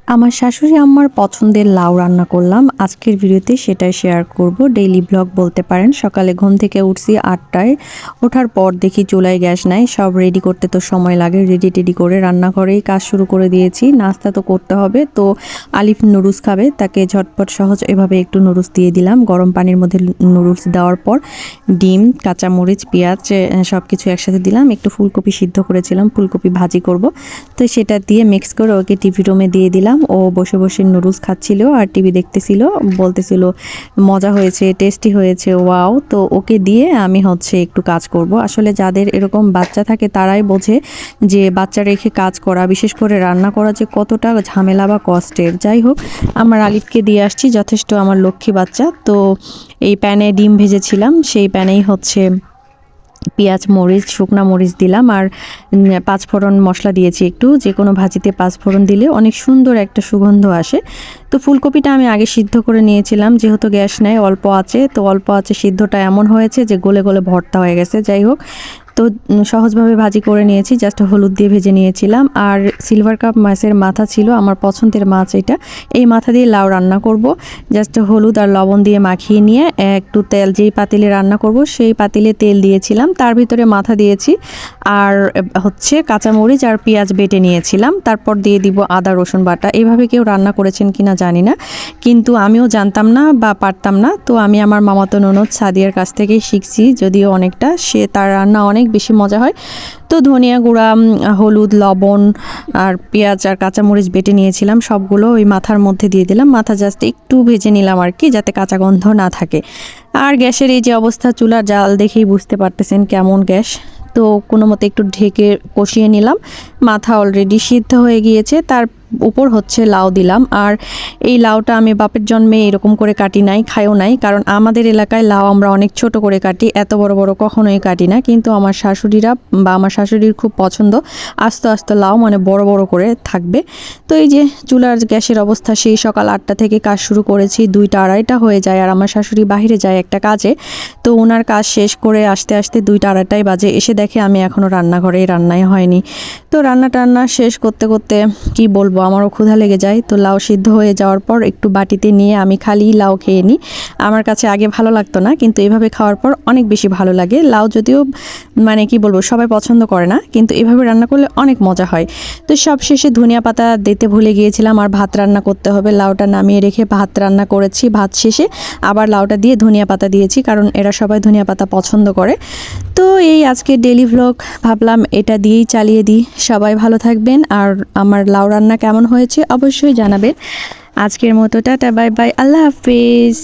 আমার শাশুড়ি আম্মার পছন্দের লাউ রান্না করলাম আজকের ভিডিওতে, সেটাই শেয়ার করব। ডেইলি ব্লগ বলতে পারেন। সকালে ঘুম থেকে উঠছি 8টায়। ওঠার পর দেখি চুলায় গ্যাস নাই, সব রেডি করতে তো সময় লাগে। রেডি করে রান্নাঘরেই কাজ শুরু করে দিয়েছি। নাস্তা তো করতে হবে, তো আলিফ নুডলস খাবে, তাকে ঝটপট সহজ এভাবে একটু নুডলস দিয়ে দিলাম। গরম পানির মধ্যে নুডলস দেওয়ার পর ডিম, কাঁচামরিচ, পেঁয়াজ সব কিছু একসাথে দিলাম। একটু ফুলকপি সিদ্ধ করেছিলাম, ফুলকপি ভাজি করব, তো সেটা দিয়ে মিক্স করে ওকে টিভি রুমে দিয়ে দিলাম। ও বসে বসে নুডলস খাচ্ছিল আর টিভি দেখতেছিল, বলতেছিল মজা হয়েছে, টেস্টি হয়েছে, ওয়াও। তো ওকে দিয়ে আমি একটু কাজ করব। আসলে যাদের এরকম বাচ্চা থাকে তারাই বোঝে যে বাচ্চা রেখে কাজ করা, বিশেষ করে রান্না করা যে কতটা ঝামেলা বা কষ্টের। যাই হোক, আমার আলিফকে দিয়ে আসছি, যথেষ্ট আমার লক্ষ্মী বাচ্চা। তো এই প্যানে ডিম ভেজেছিলাম, সেই প্যানেই পেঁয়াজ, মরিচ, শুকনা মরিচ দিলাম আর পাঁচফোড়ন মশলা দিয়েছি একটু। যে কোনো ভাজিতে পাঁচফোড়ন দিলে অনেক সুন্দর একটা সুগন্ধ আসে। তো ফুলকপিটা আমি আগে সিদ্ধ করে নিয়েছিলাম, যেহেতু গ্যাস নেই, অল্প আছে, তো অল্প আছে সিদ্ধটা এমন হয়েছে যে গলে গলে ভর্তা হয়ে গেছে। যাই হোক, তো সহজভাবে ভাজি করে নিয়েছি, জাস্ট হলুদ দিয়ে ভেজে নিয়েছিলাম। আর সিলভার কাপ মাছের মাথা ছিল, আমার পছন্দের মাছ এটা। এই মাথা দিয়ে লাউ রান্না করব। জাস্ট হলুদ আর লবণ দিয়ে মাখিয়ে নিয়ে একটু তেল, যেই পাতিলে রান্না করব সেই পাতিলে তেল দিয়েছিলাম, তার ভিতরে মাথা দিয়েছি আর কাঁচামরিচ আর পেঁয়াজ বেটে নিয়েছিলাম। তারপর দিয়ে দিব আদা রসুন বাটা। এইভাবে কেউ রান্না করেছেন কিনা জানি না, কিন্তু আমিও জানতাম না বা পারতাম না। তো আমি আমার মামাতো ননদ সাদিয়ার কাছ থেকেই শিখছি, যদিও অনেকটা, তার রান্না অনেক বেশি মজা হয়। তো ধনিয়া গুঁড়া, হলুদ, লবণ আর পেঁয়াজ আর কাঁচামরিচ বেটে নিয়েছিলাম, সবগুলো ওই মাথার মধ্যে দিয়ে দিলাম। মাথা জাস্ট একটু ভেজে নিলাম আর কি, যাতে কাঁচা গন্ধ না থাকে। আর গ্যাসের এই যে অবস্থা, চুলার জাল দেখেই বুঝতে পারতেছেন কেমন গ্যাস। তো কোনো মতে একটু ঢেকে কষিয়ে নিলাম। মাথা অলরেডি সিদ্ধ হয়ে গিয়েছে, তার উপর লাউ দিলাম। আর এই লাউটা আমি বাপের জন্মে এরকম করে কাটি নাই, খাইও নাই, কারণ আমাদের এলাকায় লাউ আমরা অনেক ছোট করে কাটি, এত বড় বড় কখনোই কাটি না। কিন্তু আমার শাশুড়িরা বা আমার শাশুড়ির খুব পছন্দ আস্ত আস্ত লাউ, মানে বড় বড় করে থাকবে। তো এই যে চুলার গ্যাসের অবস্থা, সেই সকাল 8টা থেকে কাজ শুরু করেছি, 2টা আড়াইটা হয়ে যায়। আর আমার শাশুড়ি বাইরে যায় একটা কাজে, তো ওনার কাজ শেষ করে আসতে আসতে 2টা আড়াইটাই বাজে। এসে দেখে আমি এখনও রান্নাই হয়নি। তো রান্না শেষ করতে করতে কি বলবো, আমারও ক্ষুধা লেগে যায়। তো লাউ সিদ্ধ হয়ে যাওয়ার পর একটু বাটিতে নিয়ে আমি খালি লাউ খেয়ে নিই। আমার কাছে আগে ভালো লাগতো না, কিন্তু এভাবে খাওয়ার পর অনেক বেশি ভালো লাগে। লাউ যদিও মানে কি বলবো, সবাই পছন্দ করে না, কিন্তু এভাবে রান্না করলে অনেক মজা হয়। তো সব শেষে ধনিয়া পাতা দিতে ভুলে গিয়েছিলাম, আর ভাত রান্না করতে হবে। লাউটা নামিয়ে রেখে ভাত রান্না করেছি, ভাত শেষে আবার লাউটা দিয়ে ধনিয়া পাতা দিয়েছি, কারণ এরা সবাই ধনিয়া পাতা পছন্দ করে। তো এই আজকে ডেইলি ভ্লগ, ভাবলাম এটা দিয়েই চালিয়ে দিই। সবাই ভালো থাকবেন, আর আমার লাউ রান্না কেমন হয়েছে অবশ্যই জানাবেন। আজকের মতো টাটা, বাই বাই, আল্লাহ হাফিজ।